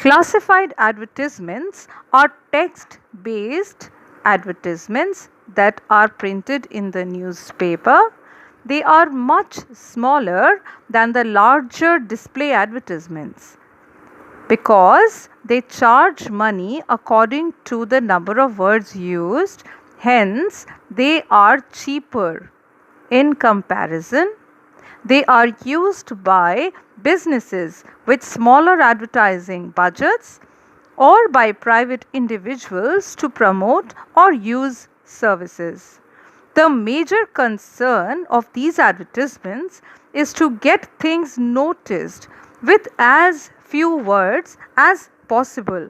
Classified advertisements are text-based advertisements that are printed in the newspaper. They are much smaller than the larger display advertisements because they charge money according to the number of words used. Hence, they are cheaper in comparison. They are used by businesses with smaller advertising budgets or by private individuals to promote or use services. The major concern of these advertisements is to get things noticed with as few words as possible.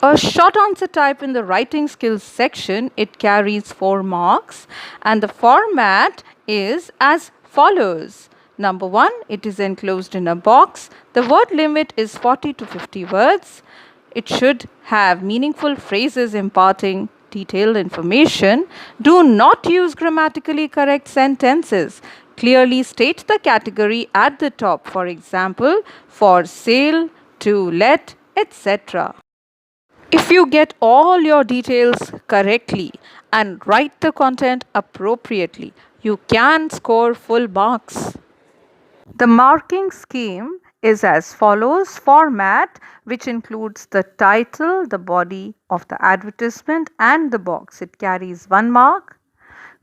A short answer type in the writing skills section, it carries 4 marks and the format is as follows. Number 1, it is enclosed in a box. The word limit is 40 to 50 words. It should have meaningful phrases imparting detailed information. Do not use grammatically correct sentences. Clearly state the category at the top, for example, for sale, to let, etc. If you get all your details correctly and write the content appropriately, you can score full marks. The marking scheme is as follows: format, which includes the title, the body of the advertisement and the box. It carries 1 mark.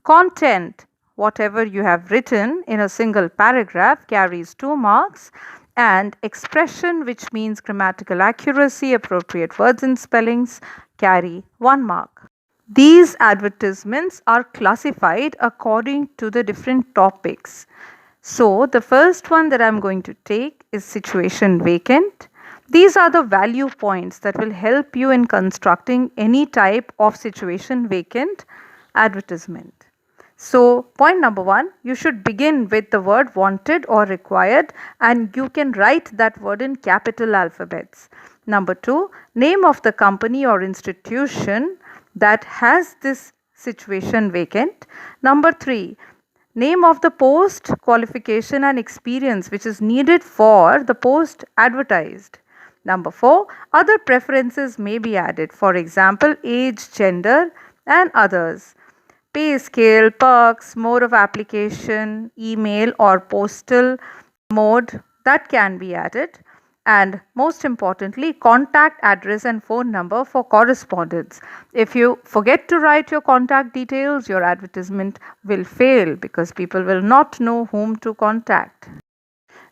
Content, whatever you have written in a single paragraph, carries 2 marks. And expression, which means grammatical accuracy, appropriate words and spellings, carry 1 mark. These advertisements are classified according to the different topics. So, the first one that I am going to take is situation vacant. These are the value points that will help you in constructing any type of situation vacant advertisement. So, point number 1, you should begin with the word wanted or required and you can write that word in capital alphabets. Number 2, name of the company or institution that has this situation vacant. Number 3, name of the post, qualification and experience which is needed for the post advertised. Number 4, other preferences may be added, for example, age, gender and others. Pay scale, perks, mode of application, email or postal mode that can be added. And most importantly, contact address and phone number for correspondence. If you forget to write your contact details, your advertisement will fail because people will not know whom to contact.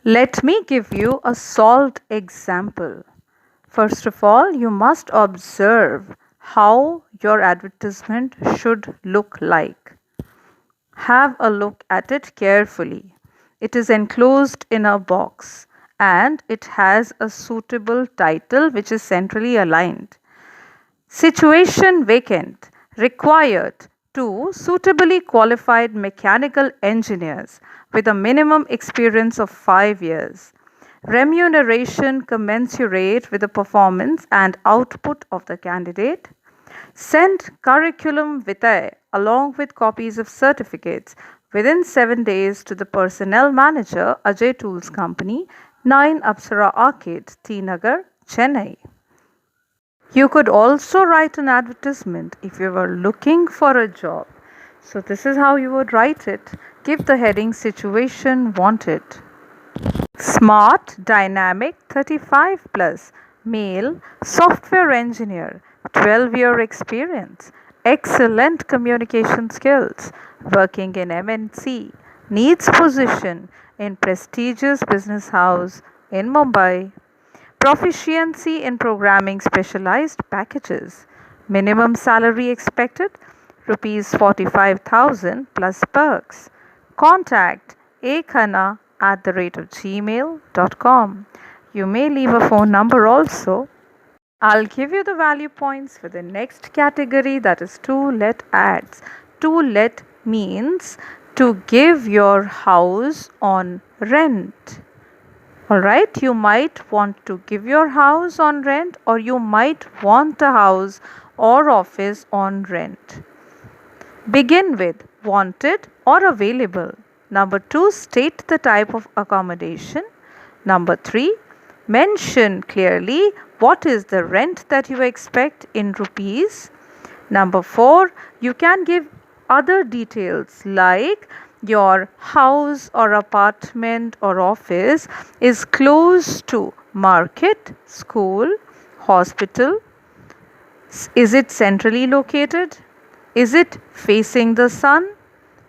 Let me give you a solved example. First of all, you must observe how your advertisement should look like. Have a look at it carefully. It is enclosed in a box and it has a suitable title which is centrally aligned. Situation vacant, required 2 suitably qualified mechanical engineers with a minimum experience of 5 years. Remuneration commensurate with the performance and output of the candidate. Send curriculum vitae along with copies of certificates within 7 days to the personnel manager, Ajay Tools Company, 9 Apsara Arcade, T Nagar, Chennai. You could also write an advertisement if you were looking for a job. So this is how you would write it. Give the heading situation wanted. Smart, dynamic, 35 plus, male, software engineer, 12-year experience, excellent communication skills, working in MNC, needs position in prestigious business house in Mumbai, proficiency in programming specialized packages, minimum salary expected rupees 45,000 plus perks. Contact akhanna@gmail.com. You may leave a phone number also. I'll give you the value points for the next category, that is to let ads. To let means to give your house on rent. Alright, you might want to give your house on rent or you might want a house or office on rent. Begin with wanted or available. Number 2, state the type of accommodation. Number 3, Mention clearly what is the rent that you expect in rupees. Number 4, you can give other details like your house or apartment or office is close to market, school, hospital. Is it centrally located? Is it facing the sun?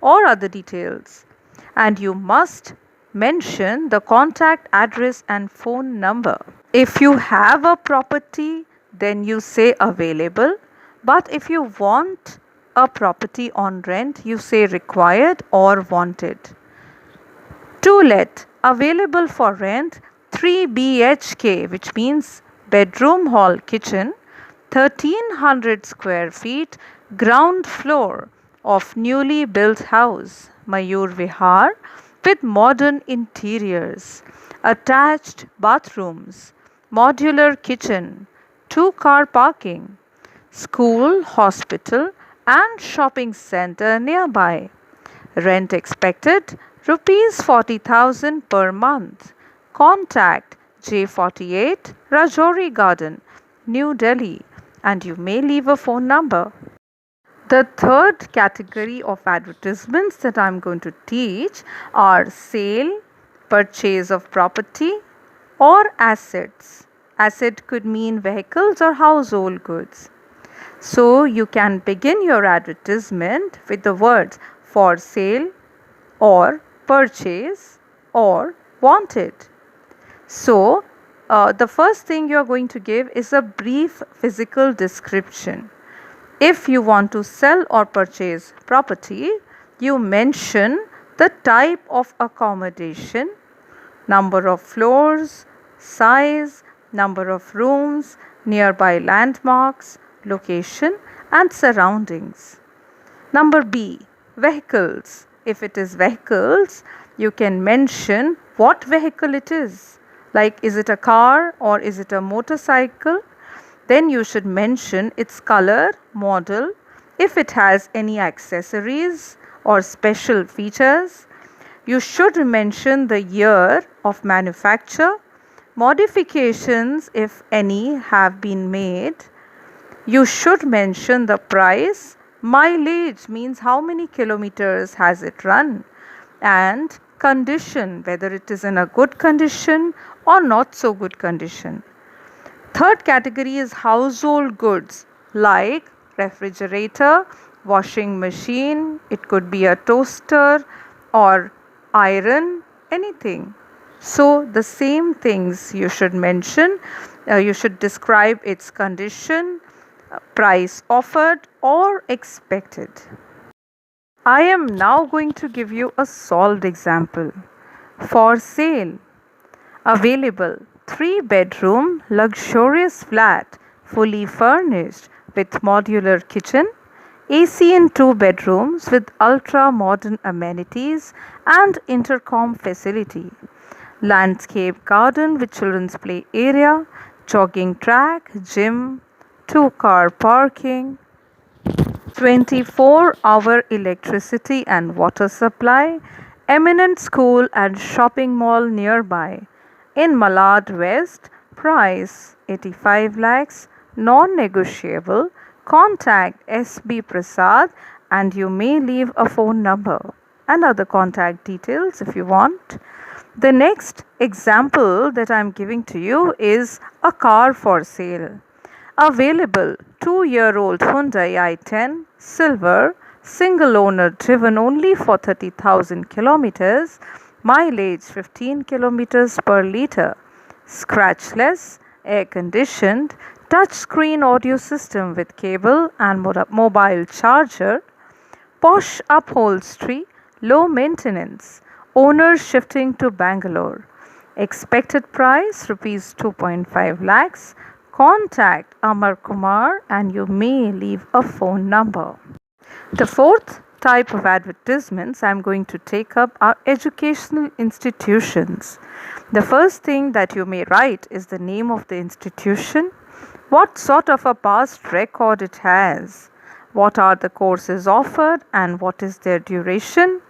Or other details. And you must mention the contact address and phone number. If you have a property, then you say available. But if you want a property on rent, you say required or wanted. To let, available for rent, 3 BHK, which means bedroom, hall, kitchen, 1300 square feet, ground floor of newly built house, Mayur Vihar, with modern interiors, attached bathrooms, modular kitchen, 2-car parking, school, hospital, and shopping center nearby. Rent expected rupees 40,000 per month. Contact J48 Rajouri Garden, New Delhi, and you may leave a phone number. The third category of advertisements that I am going to teach are sale, purchase of property, or assets. Asset could mean vehicles or household goods. So you can begin your advertisement with the words for sale or purchase or wanted. So the first thing you are going to give is a brief physical description. If you want to sell or purchase property, you mention the type of accommodation, number of floors, size, number of rooms, nearby landmarks, location and surroundings. Number B, vehicles. If it is vehicles, you can mention what vehicle it is. Like, is it a car or is it a motorcycle? Then you should mention its color, model, if it has any accessories or special features. You should mention the year of manufacture, modifications if any have been made. You should mention the price. Mileage means how many kilometers has it run, and condition, whether it is in a good condition or not so good condition. Third category is household goods like refrigerator, washing machine, it could be a toaster or iron, anything. So the same things you should mention. You should describe its condition, price offered or expected. I am now going to give you a solved example. For sale, available 3-bedroom luxurious flat, fully furnished with modular kitchen, AC in 2 bedrooms with ultra modern amenities and intercom facility, landscape garden with children's play area, jogging track, gym, 2-car parking, 24-hour electricity and water supply, eminent school and shopping mall nearby. In Malad West, price 85 lakhs, non-negotiable. Contact SB Prasad and you may leave a phone number and other contact details if you want. The next example that I am giving to you is a car for sale. Available 2-year-old Hyundai i10 silver, single owner, driven only for 30,000 kilometers, mileage 15 kilometers per liter, scratchless, air conditioned, touch screen audio system with cable and mobile charger, posh upholstery, low maintenance, owner shifting to Bangalore. Expected price rupees 2.5 lakhs. Contact Amar Kumar and you may leave a phone number. The fourth type of advertisements I am going to take up are educational institutions. The first thing that you may write is the name of the institution, what sort of a past record it has, what are the courses offered and what is their duration,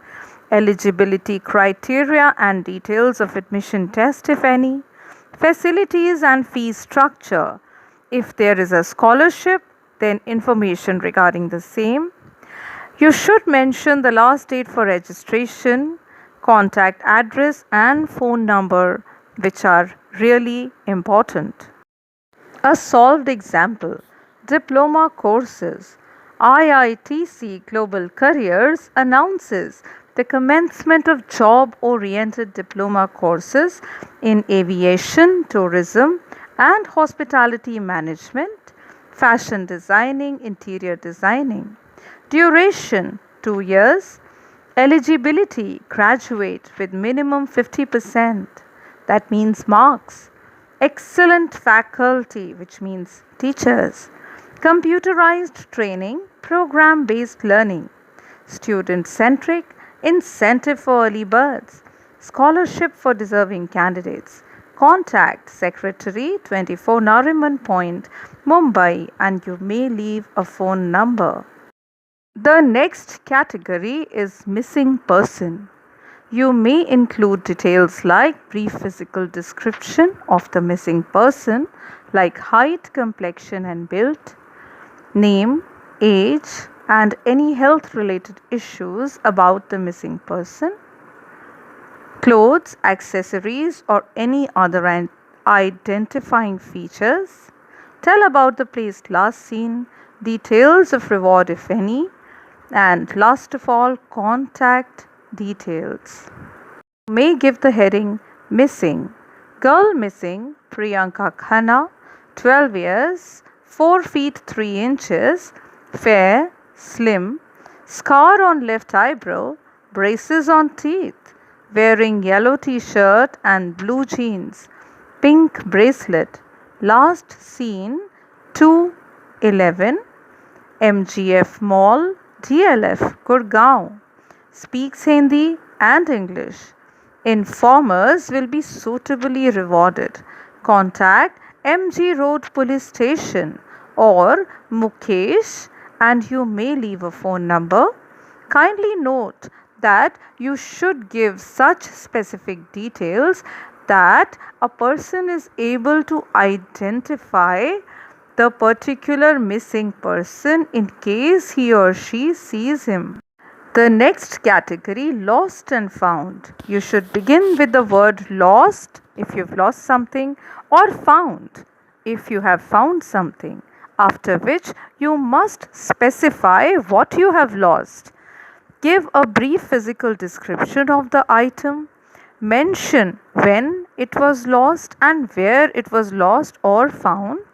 eligibility criteria and details of admission test if any, facilities and fee structure. If there is a scholarship, then information regarding the same. You should mention the last date for registration, contact address, and phone number, which are really important. A solved example: diploma courses. IITC Global Careers announces the commencement of job oriented diploma courses in aviation, tourism, and hospitality management, fashion designing, interior designing. Duration 2 years. Eligibility: graduate with minimum 50%. That means marks. Excellent faculty, which means teachers. Computerized training, program based learning. Student centric, incentive for early birds. Scholarship for deserving candidates. Contact Secretary 24 Nariman Point, Mumbai, and you may leave a phone number. The next category is missing person. You may include details like brief physical description of the missing person, like height, complexion, and build, name, age, and any health related issues about the missing person, clothes, accessories, or any other identifying features. Tell about the place last seen, details of reward if any, and last of all, contact details. You may give the heading missing. Girl missing Priyanka Khanna, 12 years, 4 feet 3 inches, fair, slim, scar on left eyebrow, braces on teeth, wearing yellow t-shirt and blue jeans, pink bracelet, last seen 2:11, MGF Mall, DLF, Gurgaon. Speaks Hindi and English. Informers will be suitably rewarded. Contact MG Road Police Station or Mukesh, and you may leave a phone number. Kindly note that you should give such specific details that a person is able to identify the particular missing person in case he or she sees him. The next category, lost and found. You should begin with the word lost if you've lost something, or found if you have found something, after which you must specify what you have lost. Give a brief physical description of the item. Mention when it was lost and where it was lost or found.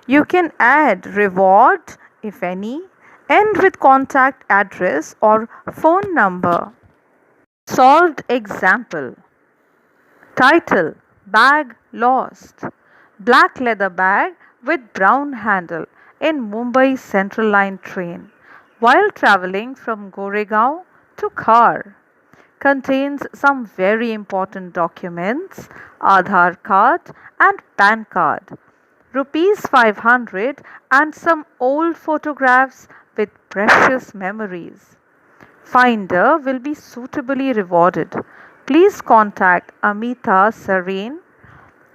You can add reward, if any. End with contact address or phone number. Solved example. Title: Bag lost. Black leather bag with brown handle in Mumbai Central Line train while travelling from Goregaon to Khar. Contains some very important documents, Aadhaar card and PAN card. Rupees 500 and some old photographs with precious memories. Finder will be suitably rewarded. Please contact Amita Sareen,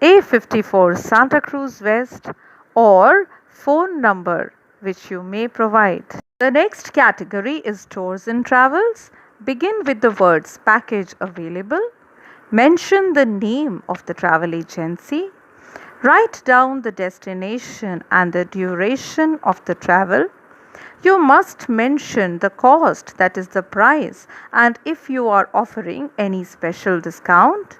A54 Santa Cruz West, or phone number which you may provide. The next category is tours and travels. Begin with the words package available. Mention the name of the travel agency. Write down the destination and the duration of the travel. You must mention the cost, that is the price, and if you are offering any special discount.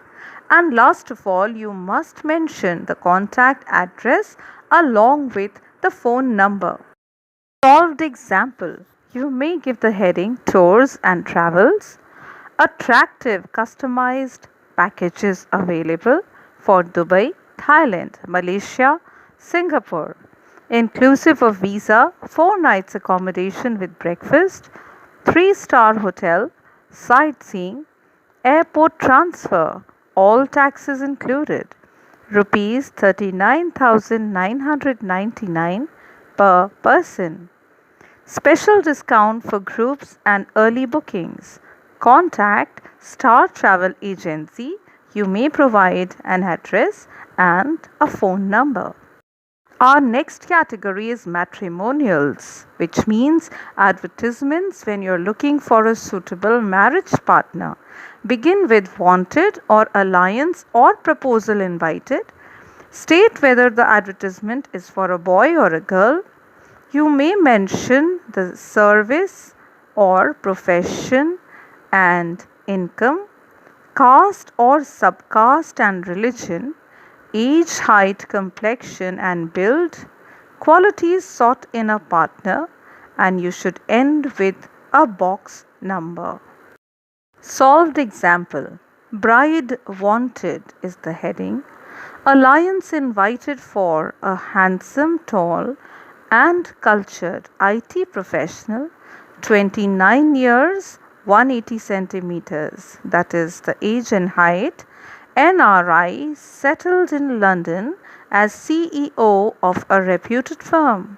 And last of all, you must mention the contact address along with the phone number. Solved example. You may give the heading tours and travels. Attractive customized packages available for Dubai, Thailand, Malaysia, Singapore, inclusive of visa, 4 nights accommodation with breakfast, 3-star hotel, sightseeing, airport transfer, all taxes included, rupees 39,999 per person. Special discount for groups and early bookings. Contact Star Travel Agency, you may provide an address and a phone number. Our next category is matrimonials, which means advertisements when you're looking for a suitable marriage partner. Begin with wanted or alliance or proposal invited. State whether the advertisement is for a boy or a girl. You may mention the service or profession and income, caste or subcaste and religion, age, height, complexion and build, qualities sought in a partner, and you should end with a box number. Solved example. Bride wanted is the heading. Alliance invited for a handsome, tall and cultured IT professional, 29 years, 180 centimeters, that is the age and height, NRI, settled in London as CEO of a reputed firm,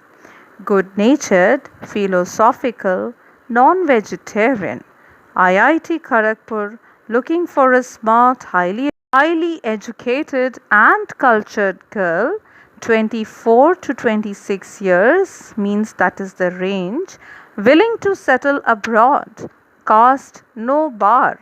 good natured, philosophical, non vegetarian, IIT Kharagpur, looking for a smart, highly educated and cultured girl, 24 to 26 years, means that is the range, willing to settle abroad, caste no bar,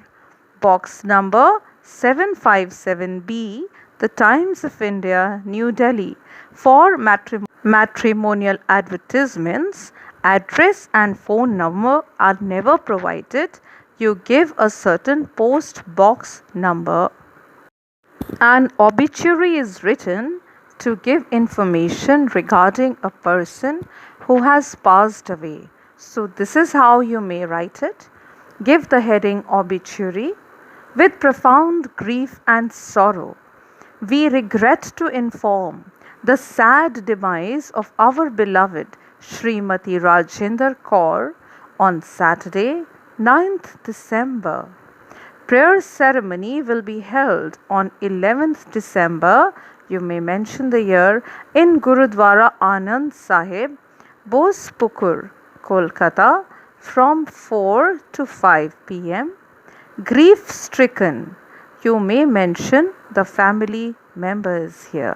box number 757B, The Times of India, New Delhi. For matrimonial advertisements, address and phone number are never provided. You give a certain post box number. An obituary is written to give information regarding a person who has passed away. So, this is how you may write it. Give the heading obituary. With profound grief and sorrow, we regret to inform the sad demise of our beloved Srimati Rajendra Kaur on Saturday, 9th December. Prayer ceremony will be held on 11th December, you may mention the year, in Gurudwara Anand Sahib, Bospukur, Kolkata, from 4 to 5 p.m. Grief stricken, you may mention the family members here.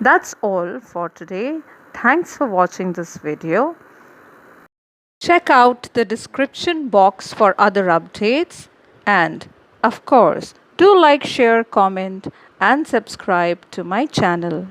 That's all for today. Thanks for watching this video. Check out the description box for other updates, and of course, do like, share, comment and subscribe to my channel.